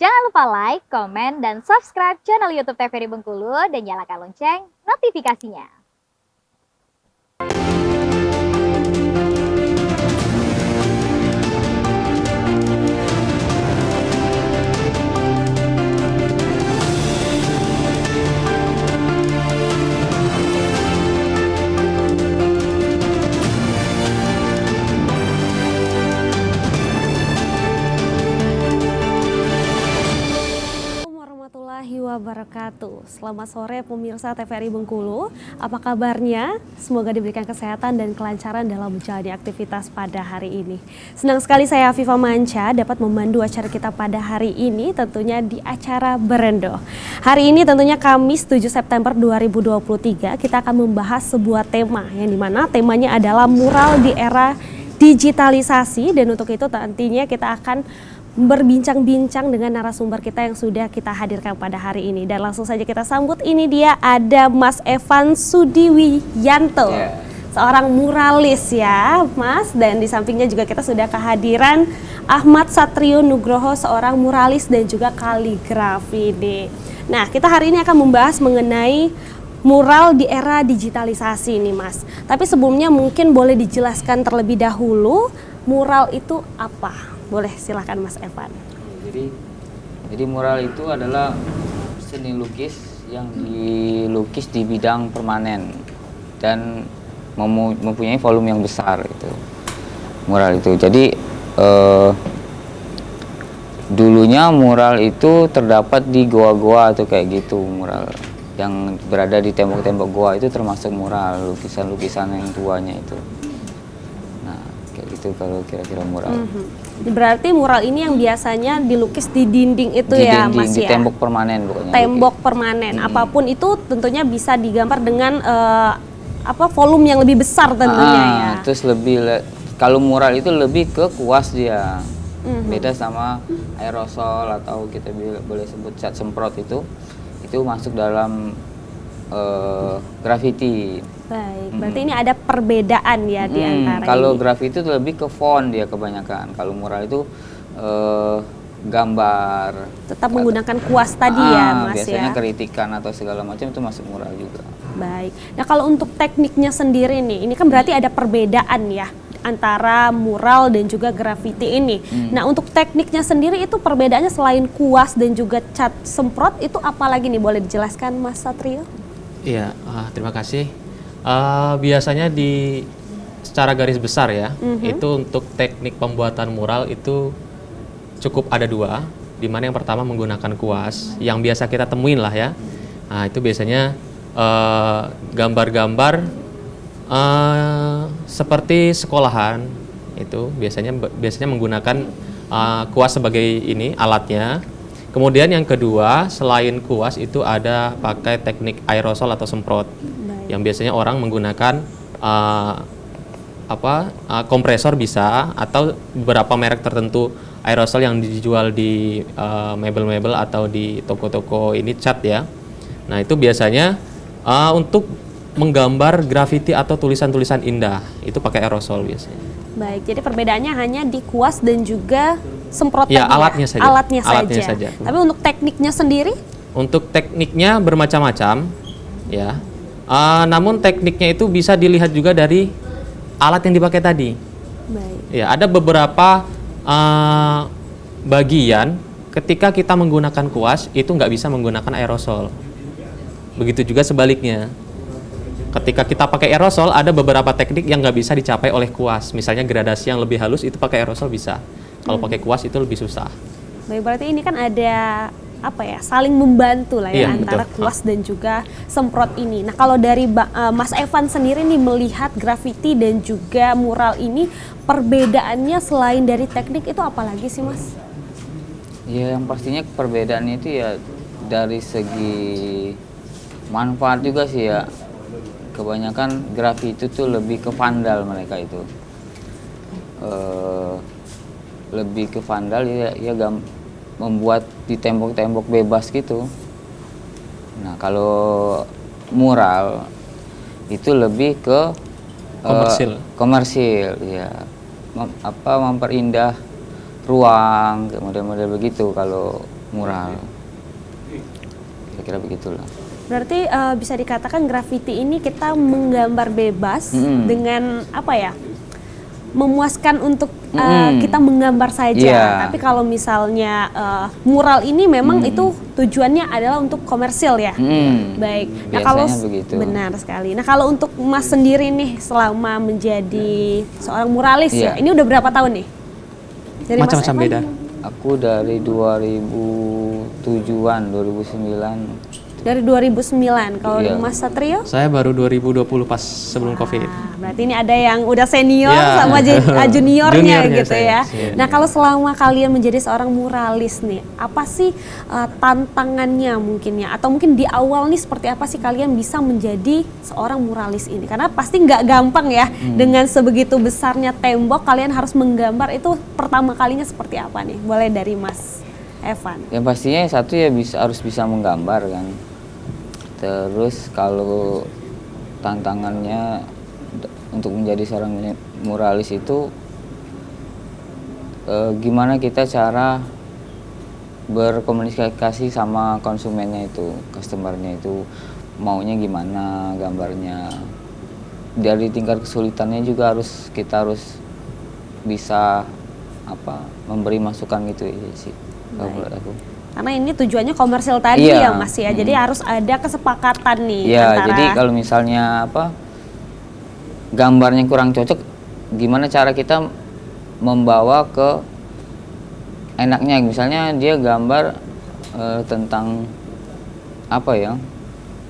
Jangan lupa like, komen, dan subscribe channel YouTube TVRI Bengkulu dan nyalakan lonceng notifikasinya. Wabarakatuh. Selamat sore pemirsa TVRI Bengkulu. Apa kabarnya? Semoga diberikan kesehatan dan kelancaran dalam menjalani aktivitas pada hari ini. Senang sekali saya Afifah Manca dapat memandu acara kita pada hari ini, tentunya di acara Berendo. Hari ini tentunya Kamis 7 September 2023 kita akan membahas sebuah tema yang dimana temanya adalah mural di era digitalisasi, dan untuk itu nantinya kita akan berbincang-bincang dengan narasumber kita yang sudah kita hadirkan pada hari ini. Dan langsung saja kita sambut, ini dia ada Mas Evan Sudiwiyanto, seorang muralis ya Mas, dan di sampingnya juga kita sudah kehadiran Ahmad Satrio Nugroho, seorang muralis dan juga kaligrafi nih. Nah, kita hari ini akan membahas mengenai mural di era digitalisasi nih Mas. Tapi sebelumnya mungkin boleh dijelaskan terlebih dahulu mural itu apa? Boleh, silahkan Mas Evan. Jadi mural itu adalah seni lukis yang dilukis di bidang permanen dan mempunyai volume yang besar itu. Mural itu. Jadi dulunya mural itu terdapat di goa-goa atau kayak gitu, mural yang berada di tembok-tembok goa itu termasuk mural, lukisan-lukisan yang tuanya itu. Nah, kayak gitu kalau kira-kira mural. Berarti mural ini yang biasanya dilukis di dinding itu di ya dinding, Mas di ya? tembok permanen pokoknya. Tembok permanen, apapun itu tentunya bisa digambar dengan volume yang lebih besar tentunya ya. Terus kalau mural itu lebih ke kuas dia. Beda sama aerosol atau kita boleh sebut cat semprot itu masuk dalam graffiti. Baik, berarti ini ada perbedaan ya di antara kalau ini. graffiti itu lebih ke font dia kebanyakan. Kalau mural itu gambar. Tetap menggunakan kuas tadi ya Mas biasanya ya. kritikan atau segala macam itu masuk mural juga. Baik. Nah, kalau untuk tekniknya sendiri nih, ini kan berarti ada perbedaan ya antara mural dan juga graffiti ini. Nah, untuk tekniknya sendiri itu perbedaannya selain kuas dan juga cat semprot itu apa lagi nih, boleh dijelaskan Mas Satrio? Iya, terima kasih. Biasanya secara garis besar ya, itu untuk teknik pembuatan mural itu cukup ada dua, di mana yang pertama menggunakan kuas, yang biasa kita temuin lah ya. Nah, itu biasanya gambar-gambar seperti sekolahan, itu biasanya menggunakan kuas sebagai ini alatnya. Kemudian yang kedua, selain kuas itu ada pakai teknik aerosol atau semprot. Yang biasanya orang menggunakan kompresor bisa, atau beberapa merek tertentu aerosol yang dijual di mebel-mebel atau di toko-toko ini cat ya. Nah, itu biasanya untuk menggambar grafiti atau tulisan-tulisan indah, itu pakai aerosol biasanya. Baik, jadi perbedaannya hanya di kuas dan juga semprot ya, tadi alatnya ya? saja. Alatnya saja. Tapi untuk tekniknya sendiri? Untuk tekniknya bermacam-macam ya. Namun tekniknya itu bisa dilihat juga dari alat yang dipakai tadi. Baik. Ya, ada beberapa bagian ketika kita menggunakan kuas itu nggak bisa menggunakan aerosol. Begitu juga sebaliknya. Ketika kita pakai aerosol, ada beberapa teknik yang nggak bisa dicapai oleh kuas. Misalnya gradasi yang lebih halus itu pakai aerosol bisa. Kalau pakai kuas itu lebih susah. Baik, berarti ini kan ada saling membantu lah ya, antara betul. kuas dan juga semprot ini. Nah, kalau dari Mas Evan sendiri nih melihat grafiti dan juga mural ini, perbedaannya selain dari teknik itu apa lagi sih Mas? Ya, yang pastinya perbedaannya itu ya dari segi manfaat juga sih ya. Kebanyakan grafiti itu lebih ke vandal, mereka itu lebih ke vandal ya membuat di tembok-tembok bebas gitu. Nah, kalau mural itu lebih ke komersil ya, memperindah ruang, model-model begitu. Kalau mural. Kira-kira begitulah. Berarti bisa dikatakan graffiti ini kita menggambar bebas dengan apa ya? Memuaskan untuk kita menggambar saja. Yeah. Tapi kalau misalnya mural ini memang itu tujuannya adalah untuk komersil ya. Baik. Nah, kalau begitu. benar sekali. Nah, kalau untuk Mas sendiri nih selama menjadi seorang muralis ya, ini udah berapa tahun nih? Dari Mas Macam-macam Evan? beda. Aku dari 2007-an, 2009. Dari 2009. Kalau Iya. Mas Satrio? Saya baru 2020 pas sebelum COVID. Nah, berarti ini ada yang udah senior Ya. sama juniornya Juniornya gitu ya. saya. Iya. Nah, kalau selama kalian menjadi seorang muralis nih, apa sih tantangannya mungkin ya? Atau mungkin di awal nih seperti apa sih kalian bisa menjadi seorang muralis ini? Karena pasti nggak gampang ya, dengan sebegitu besarnya tembok kalian harus menggambar, itu pertama kalinya seperti apa nih? Boleh dari Mas Evan. Yang pastinya satu ya harus bisa menggambar kan. Terus kalau tantangannya untuk menjadi seorang muralis itu gimana kita cara berkomunikasi sama konsumennya itu, customernya itu maunya gimana gambarnya. Dari tingkat kesulitannya juga kita harus bisa memberi masukan gitu ya sih kalau menurut aku. Karena ini tujuannya komersil tadi Iya. ya Mas ya, jadi harus ada kesepakatan nih Iya, antara. jadi kalau misalnya gambarnya kurang cocok, gimana cara kita membawa ke enaknya? Misalnya dia gambar tentang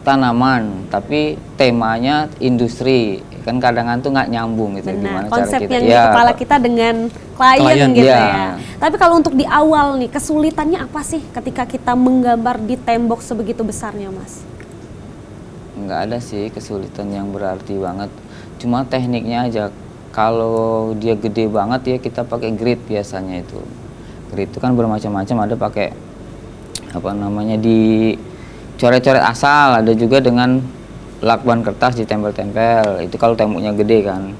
tanaman, tapi temanya industri, kan kadang tuh nggak nyambung gitu. Benar, Gimana konsep cara kita? yang di kepala kita dengan klien gitu iya. ya. Tapi kalau untuk di awal nih, kesulitannya apa sih ketika kita menggambar di tembok sebegitu besarnya, Mas? Nggak ada sih kesulitan yang berarti banget, cuma tekniknya aja. Kalau dia gede banget ya kita pakai grid biasanya itu. Grid itu kan bermacam-macam, ada pakai di coret-coret asal, ada juga dengan lakban kertas ditempel-tempel. Itu kalau temboknya gede kan.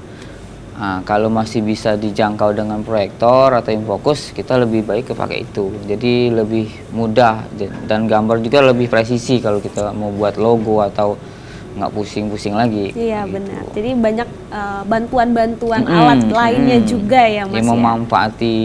Nah, kalau masih bisa dijangkau dengan proyektor atau infokus, kita lebih baik pakai itu. Jadi lebih mudah dan gambar juga lebih presisi kalau kita mau buat logo atau nggak pusing-pusing lagi. Iya gitu. benar. Jadi banyak bantuan-bantuan alat lainnya juga ya Mas Yang ya. memanfaati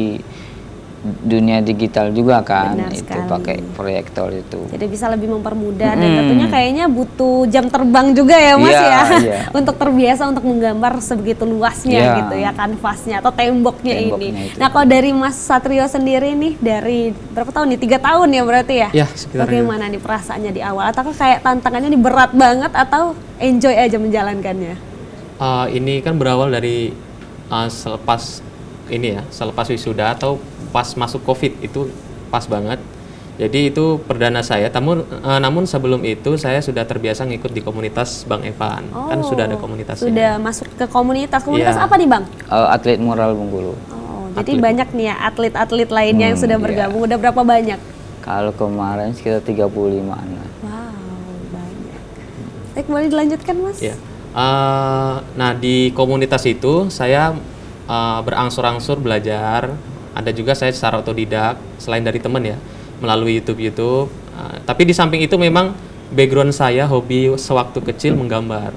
dunia digital juga kan, Benar itu sekali. pakai proyektor itu. Jadi bisa lebih mempermudah dan tentunya kayaknya butuh jam terbang juga ya Mas Iya, ya. iya. Untuk terbiasa untuk menggambar sebegitu luasnya Iya. gitu ya kanvasnya atau temboknya ini. Temboknya itu. Nah, kalau dari Mas Satrio sendiri nih dari berapa tahun nih? 3 tahun ya berarti ya? Ya, sekitar Bagaimana nih perasaannya di awal? Ataukah kayak tantangannya nih berat banget atau enjoy aja menjalankannya? Ini kan berawal dari selepas wisuda atau pas masuk COVID, itu pas banget. Jadi itu perdana saya. Namun sebelum itu saya sudah terbiasa ngikut di komunitas Bang Evan. Kan sudah ada komunitasnya. Sudah masuk ke komunitas. Komunitas Iya. apa nih Bang? Atlet mural Bengkulu. Oh, jadi Atlet. banyak nih ya atlet-atlet lainnya yang sudah iya. bergabung. Udah berapa banyak? Kalau kemarin sekitar 35-an lah. Wow, banyak. Baik, boleh dilanjutkan Mas? Ya. Nah, di komunitas itu saya berangsur-angsur belajar. Ada juga saya secara otodidak, selain dari teman ya, melalui YouTube. Tapi di samping itu memang background saya hobi sewaktu kecil menggambar.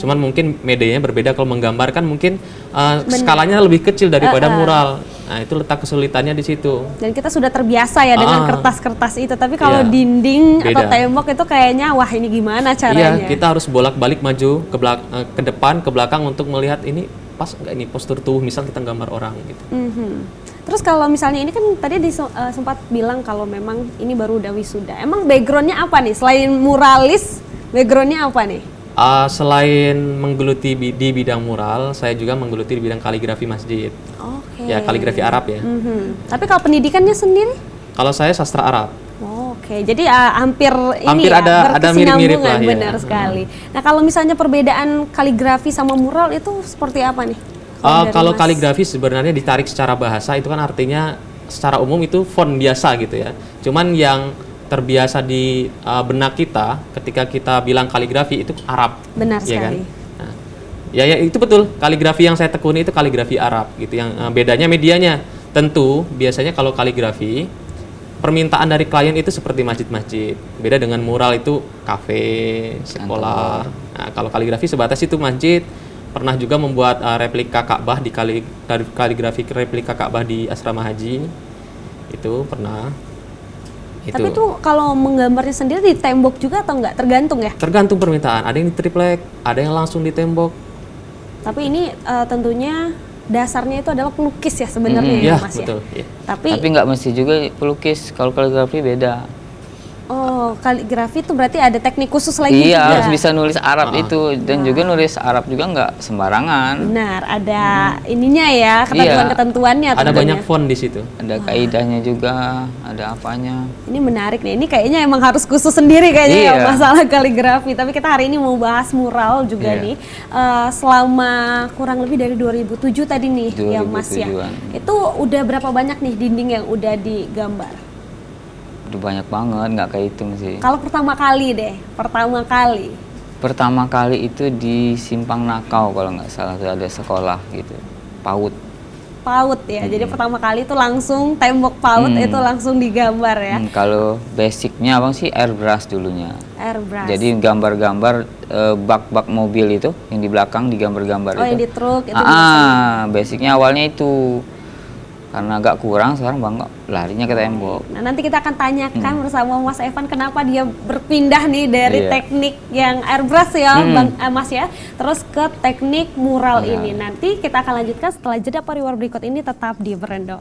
Cuman mungkin medianya berbeda. Kalau menggambar kan mungkin skalanya lebih kecil daripada mural. Nah, itu letak kesulitannya di situ. Dan kita sudah terbiasa ya dengan kertas-kertas itu. Tapi kalau Iya, dinding atau beda. tembok itu kayaknya wah ini gimana caranya? Iya, kita harus bolak-balik maju ke depan, ke belakang untuk melihat ini pas nggak ini postur tubuh, misal kita gambar orang gitu. Terus kalau misalnya ini kan tadi sempat bilang kalau memang ini baru udah wisuda. Emang backgroundnya apa nih? Selain muralis, backgroundnya apa nih? Selain menggeluti di bidang mural, saya juga menggeluti di bidang kaligrafi masjid. Oke. Ya, kaligrafi Arab ya. Tapi kalau pendidikannya sendiri? Kalau saya sastra Arab. Oke, jadi hampir ini Hampir ya ada mirip-mirip berkesinambungan, lah, ya. benar sekali. Nah, kalau misalnya perbedaan kaligrafi sama mural itu seperti apa nih? Dari Kalau Mas? kaligrafi sebenarnya ditarik secara bahasa itu kan artinya secara umum itu font biasa gitu ya. Cuman yang terbiasa di benak kita ketika kita bilang kaligrafi itu Arab. Benar ya sekali. Kan? Nah, ya itu betul. Kaligrafi yang saya tekuni itu kaligrafi Arab gitu. Yang bedanya medianya. Tentu biasanya kalau kaligrafi permintaan dari klien itu seperti masjid-masjid. Beda dengan mural itu kafe, sekolah. Nah, kalau kaligrafi sebatas itu masjid. Pernah juga membuat replika Ka'bah di kaligrafi replika Ka'bah di asrama haji. Itu pernah. Tapi tuh kalau menggambarnya sendiri di tembok juga atau enggak? Tergantung ya? Tergantung permintaan. Ada yang di triplek, ada yang langsung di tembok. Tapi ini tentunya dasarnya itu adalah pelukis ya sebenarnya ya, Ya, Mas betul. ya. Ya. Tapi nggak mesti juga pelukis. Kalau kaligrafi beda. kaligrafi itu berarti ada teknik khusus lagi Iya, juga. harus bisa nulis Arab itu, dan juga nulis Arab juga nggak sembarangan. Benar, ada ininya ya, ketentuan-ketentuannya. Ada tentunya. banyak font di situ. Ada kaidahnya juga, ada apanya. Ini menarik nih, ini kayaknya emang harus khusus sendiri kayaknya ya Iya. masalah kaligrafi. Tapi kita hari ini mau bahas mural juga Iya. nih. Selama kurang lebih dari 2007 tadi nih ya Mas ya. 2007-an. Itu udah berapa banyak nih dinding yang udah digambar? Udah banyak banget, nggak kehitung sih. Kalau pertama kali deh, Pertama kali itu di Simpang Nakau kalau nggak salah, tuh ada sekolah gitu, PAUD. PAUD ya. Jadi pertama kali itu langsung tembok PAUD itu langsung digambar ya. Kalau basicnya abang sih airbrush dulunya. Airbrush. Jadi gambar-gambar bak-bak mobil itu yang di belakang digambar-gambar yang itu. di truk itu Basicnya awalnya itu. Karena agak kurang, sekarang bang larinya ke tembok. Nah, nanti kita akan tanyakan bersama Mas Evan kenapa dia berpindah nih dari Iya. teknik yang airbrush ya, Mas ya, terus ke teknik mural ini. Nanti kita akan lanjutkan setelah jeda pariwara berikut ini, tetap di Berendo.